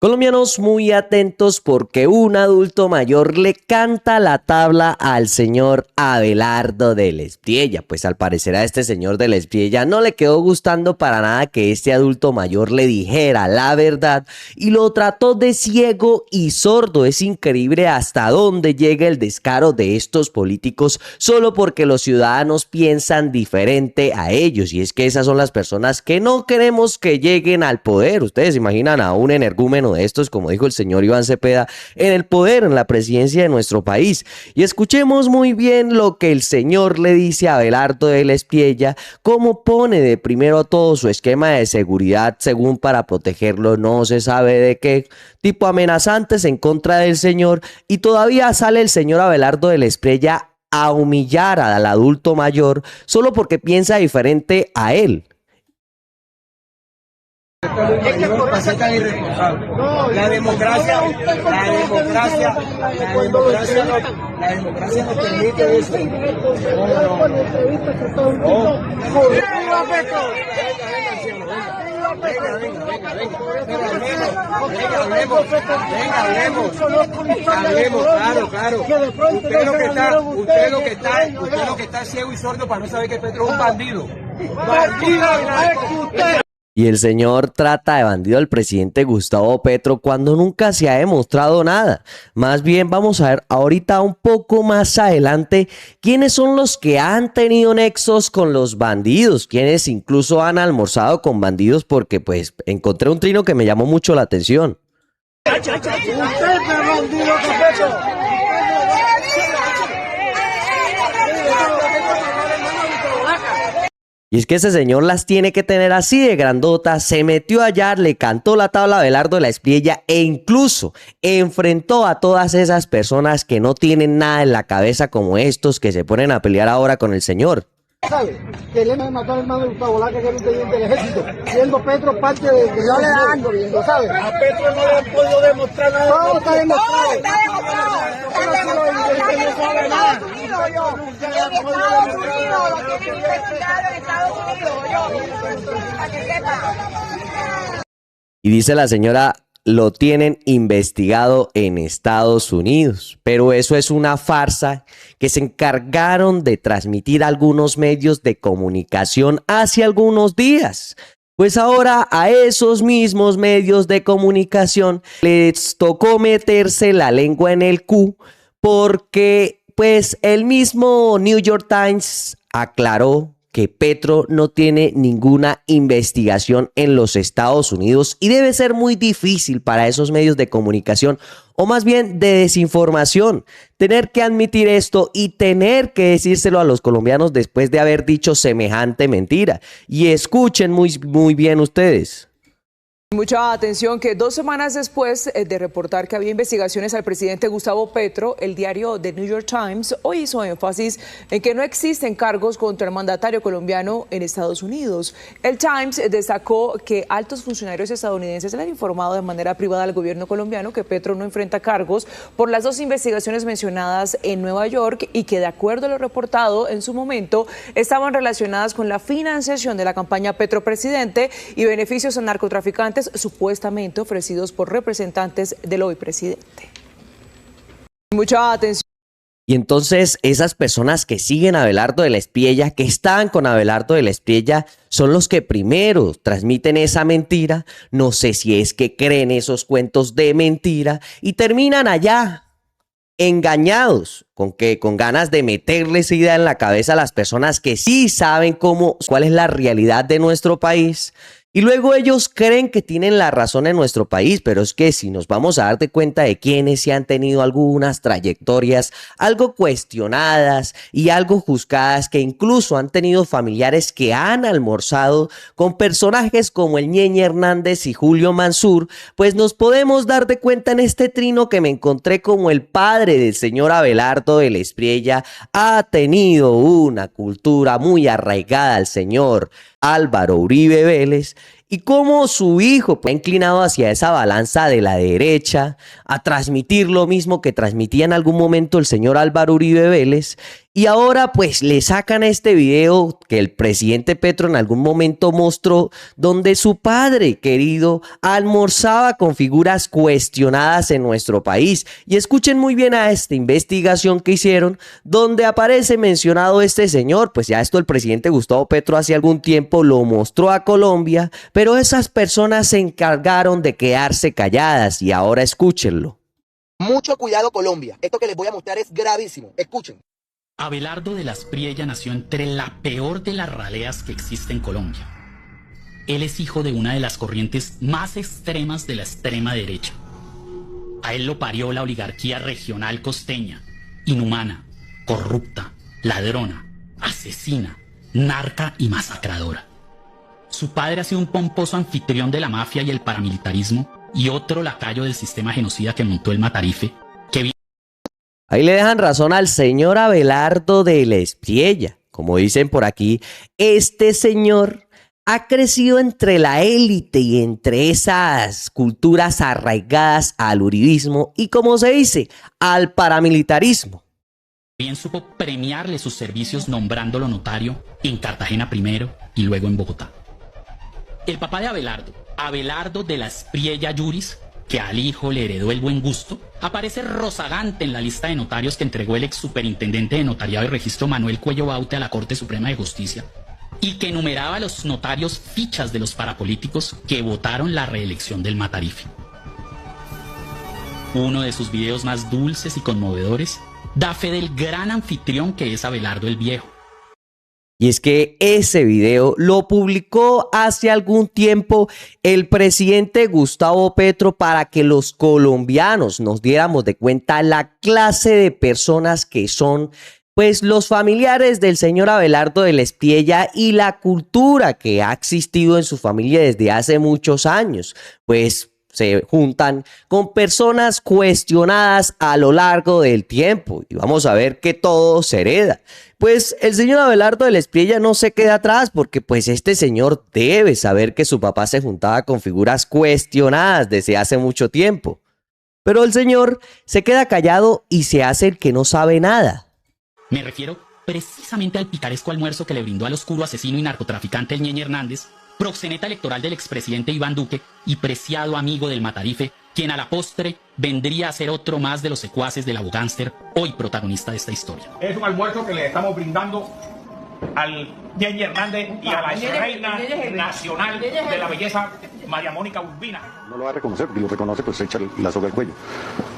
Colombianos muy atentos porque un adulto mayor le canta la tabla al señor Abelardo del Espriella. Pues al parecer a este señor del Espriella no le quedó gustando para nada que este adulto mayor le dijera la verdad y lo trató de ciego y sordo. Es increíble hasta dónde llega el descaro de estos políticos solo porque los ciudadanos piensan diferente a ellos. Y es que esas son las personas que no queremos que lleguen al poder. Ustedes se imaginan a un energúmeno de estos, como dijo el señor Iván Cepeda, en el poder, en la presidencia de nuestro país. Y escuchemos muy bien lo que el señor le dice a Abelardo del Espriella, cómo pone de primero todo su esquema de seguridad según para protegerlo, no se sabe de qué tipo amenazantes en contra del señor, y todavía sale el señor Abelardo del Espriella a humillar al adulto mayor solo porque piensa diferente a él. Es que por eso tan irresponsable. La democracia no permite eso. Hablemos, claro. Usted lo que está ciego y sordo para no saber que Petro es un bandido. Y el señor trata de bandido al presidente Gustavo Petro cuando nunca se ha demostrado nada. Más bien vamos a ver ahorita un poco más adelante quiénes son los que han tenido nexos con los bandidos, quienes incluso han almorzado con bandidos, porque pues encontré un trino que me llamó mucho la atención. Y es que ese señor las tiene que tener así de grandotas, se metió allá, le cantó la tabla a Abelardo de la Espriella e incluso enfrentó a todas esas personas que no tienen nada en la cabeza como estos que se ponen a pelear ahora con el señor. ¿Sabe? Que le mató al hermano de Gustavo Laca, que era un teniente del ejército, siendo Petro parte de que yo le dando bien, ¿lo sabe? A Petro no le han podido demostrar nada. Todo está demostrado. Todo está demostrado. En Estados Unidos, lo tienen investigado en Estados Unidos, para que sepa. Y dice la señora, lo tienen investigado en Estados Unidos, pero eso es una farsa que se encargaron de transmitir algunos medios de comunicación hace algunos días. Pues ahora a esos mismos medios de comunicación les tocó meterse la lengua en el cu, porque pues el mismo New York Times aclaró que Petro no tiene ninguna investigación en los Estados Unidos y debe ser muy difícil para esos medios de comunicación, o más bien de desinformación, tener que admitir esto y tener que decírselo a los colombianos después de haber dicho semejante mentira. Y escuchen muy bien ustedes. Mucha atención que 2 semanas después de reportar que había investigaciones al presidente Gustavo Petro, el diario The New York Times hoy hizo énfasis en que no existen cargos contra el mandatario colombiano en Estados Unidos. El Times destacó que altos funcionarios estadounidenses le han informado de manera privada al gobierno colombiano que Petro no enfrenta cargos por las 2 investigaciones mencionadas en Nueva York y que, de acuerdo a lo reportado en su momento, estaban relacionadas con la financiación de la campaña Petro Presidente y beneficios a narcotraficantes supuestamente ofrecidos por representantes del hoy presidente. Mucha atención. Y entonces esas personas que siguen a Abelardo de la Espriella, que están con Abelardo de la Espriella, son los que primero transmiten esa mentira. No sé si es que creen esos cuentos de mentira y terminan allá engañados, con ganas de meterles esa idea en la cabeza a las personas que sí saben cuál es la realidad de nuestro país. Y luego ellos creen que tienen la razón en nuestro país, pero es que si nos vamos a dar de cuenta de quienes sí han tenido algunas trayectorias algo cuestionadas y algo juzgadas, que incluso han tenido familiares que han almorzado con personajes como el Ñeñe Hernández y Julio Mansur, pues nos podemos dar de cuenta en este trino que me encontré como el padre del señor Abelardo de la Espriella ha tenido una cultura muy arraigada al señor Álvaro Uribe Vélez, y cómo su hijo ha inclinado hacia esa balanza de la derecha, a transmitir lo mismo que transmitía en algún momento el señor Álvaro Uribe Vélez, Y ahora pues le sacan este video que el presidente Petro en algún momento mostró, donde su padre querido almorzaba con figuras cuestionadas en nuestro país. Y escuchen muy bien a esta investigación que hicieron, donde aparece mencionado este señor. Pues ya esto el presidente Gustavo Petro hace algún tiempo lo mostró a Colombia, pero esas personas se encargaron de quedarse calladas y ahora escúchenlo. Mucho cuidado, Colombia. Esto que les voy a mostrar es gravísimo. Escuchen. Abelardo de la Espriella nació entre la peor de las raleas que existe en Colombia. Él es hijo de una de las corrientes más extremas de la extrema derecha. A él lo parió la oligarquía regional costeña, inhumana, corrupta, ladrona, asesina, narca y masacradora. Su padre ha sido un pomposo anfitrión de la mafia y el paramilitarismo y otro lacayo del sistema genocida que montó el Matarife, que Ahí le dejan razón al señor Abelardo de la Espriella. Como dicen por aquí, este señor ha crecido entre la élite y entre esas culturas arraigadas al uribismo y, como se dice, al paramilitarismo. bien supo premiarle sus servicios nombrándolo notario en Cartagena primero y luego en Bogotá. El papá de Abelardo, Abelardo de la Espriella Yuris, que al hijo le heredó el buen gusto, aparece rozagante en la lista de notarios que entregó el ex superintendente de notariado y registro Manuel Cuello Baute a la Corte Suprema de Justicia, y que enumeraba a los notarios fichas de los parapolíticos que votaron la reelección del Matarife. Uno de sus videos más dulces y conmovedores da fe del gran anfitrión que es Abelardo el Viejo. Y es que ese video lo publicó hace algún tiempo el presidente Gustavo Petro para que los colombianos nos diéramos de cuenta la clase de personas que son pues los familiares del señor Abelardo de la Espriella y la cultura que ha existido en su familia desde hace muchos años. Pues se juntan con personas cuestionadas a lo largo del tiempo y vamos a ver que todo se hereda. Pues el señor Abelardo de la Espriella no se queda atrás porque pues este señor debe saber que su papá se juntaba con figuras cuestionadas desde hace mucho tiempo. Pero el señor se queda callado y se hace el que no sabe nada. Me refiero precisamente al picaresco almuerzo que le brindó al oscuro asesino y narcotraficante el Ñeñe Hernández, proxeneta electoral del expresidente Iván Duque y preciado amigo del Matarife, quien a la postre vendría a ser otro más de los secuaces del abogánster, hoy protagonista de esta historia. Es un almuerzo que le estamos brindando al Ñeñe Hernández y a la reina nacional de la belleza, María Mónica Urbina. No lo va a reconocer, porque lo reconoce, pues se echa la soga al cuello.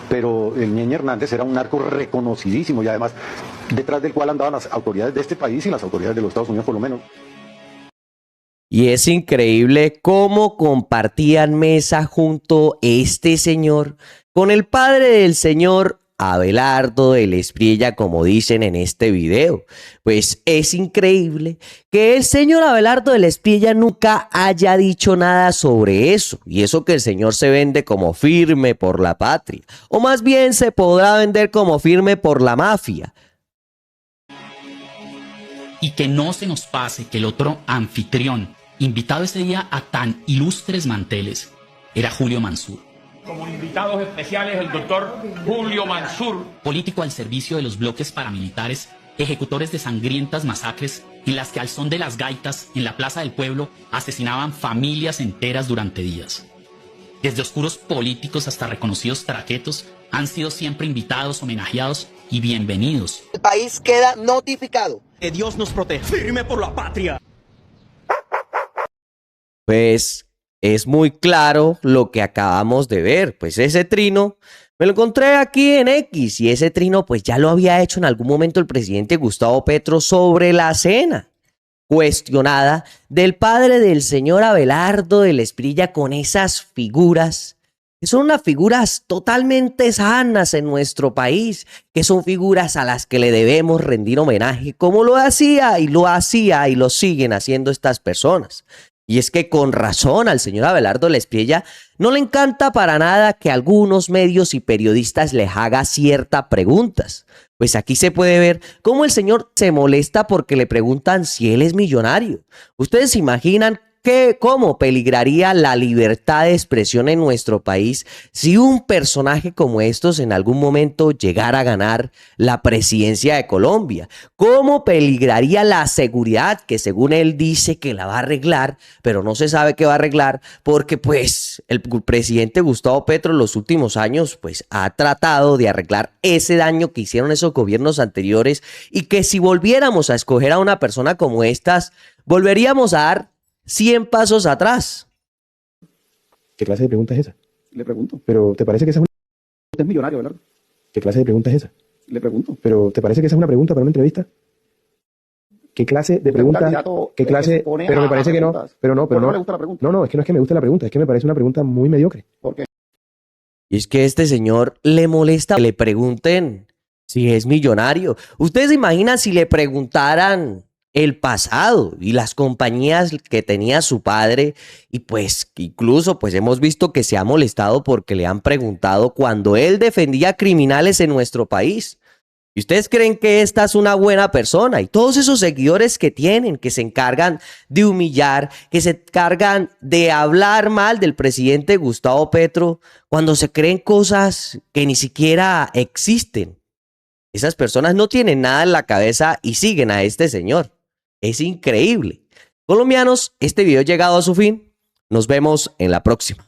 Pero el Ñeñe Hernández era un narco reconocidísimo y además detrás del cual andaban las autoridades de este país y las autoridades de los Estados Unidos por lo menos. Y es increíble cómo compartían mesa junto este señor con el padre del señor Abelardo de la Espriella, como dicen en este video. Pues es increíble que el señor Abelardo de la Espriella nunca haya dicho nada sobre eso. Y eso que el señor se vende como firme por la patria. O más bien se podrá vender como firme por la mafia. Y que no se nos pase que el otro anfitrión, invitado ese día a tan ilustres manteles, era Julio Mansur. Como invitados especiales el doctor Julio Mansur. Político al servicio de los bloques paramilitares, ejecutores de sangrientas masacres en las que al son de las gaitas en la Plaza del Pueblo asesinaban familias enteras durante días. Desde oscuros políticos hasta reconocidos traquetos han sido siempre invitados, homenajeados y bienvenidos. El país queda notificado. Que Dios nos proteja. Firme por la patria. Pues es muy claro lo que acabamos de ver. Pues ese trino me lo encontré aquí en X y ese trino pues ya lo había hecho en algún momento el presidente Gustavo Petro sobre la cena cuestionada del padre del señor Abelardo de la Espriella con esas figuras que son unas figuras totalmente sanas en nuestro país, que son figuras a las que le debemos rendir homenaje como lo hacía y lo siguen haciendo estas personas. Y es que con razón al señor Abelardo de la Espriella no le encanta para nada que algunos medios y periodistas le hagan ciertas preguntas. Pues aquí se puede ver cómo el señor se molesta porque le preguntan si él es millonario. ¿Ustedes se imaginan cómo peligraría la libertad de expresión en nuestro país si un personaje como estos en algún momento llegara a ganar la presidencia de Colombia? ¿Cómo peligraría la seguridad que según él dice que la va a arreglar, pero no se sabe qué va a arreglar porque pues el presidente Gustavo Petro en los últimos años pues ha tratado de arreglar ese daño que hicieron esos gobiernos anteriores y que si volviéramos a escoger a una persona como estas, volveríamos a dar 100 pasos atrás? ¿Qué clase de pregunta es esa? Le pregunto. ¿Pero te parece que esa es una... Usted es millonario, ¿verdad? ¿Qué clase de pregunta es esa? Le pregunto. ¿Pero te parece que esa es una pregunta para una entrevista? ¿Qué clase de pregunta? ¿Qué clase? Pero me parece que no. Pero no, pero no. No, es que no es que me guste la pregunta, es que me parece una pregunta muy mediocre. ¿Por qué? Y es que a este señor le molesta que le pregunten si es millonario. ¿Ustedes se imaginan si le preguntaran el pasado y las compañías que tenía su padre? Y pues incluso pues hemos visto que se ha molestado porque le han preguntado cuando él defendía criminales en nuestro país. ¿Y ustedes creen que esta es una buena persona? Y todos esos seguidores que tienen, que se encargan de humillar, que se encargan de hablar mal del presidente Gustavo Petro, cuando se creen cosas que ni siquiera existen. Esas personas no tienen nada en la cabeza y siguen a este señor. Es increíble. Colombianos, este video ha llegado a su fin. Nos vemos en la próxima.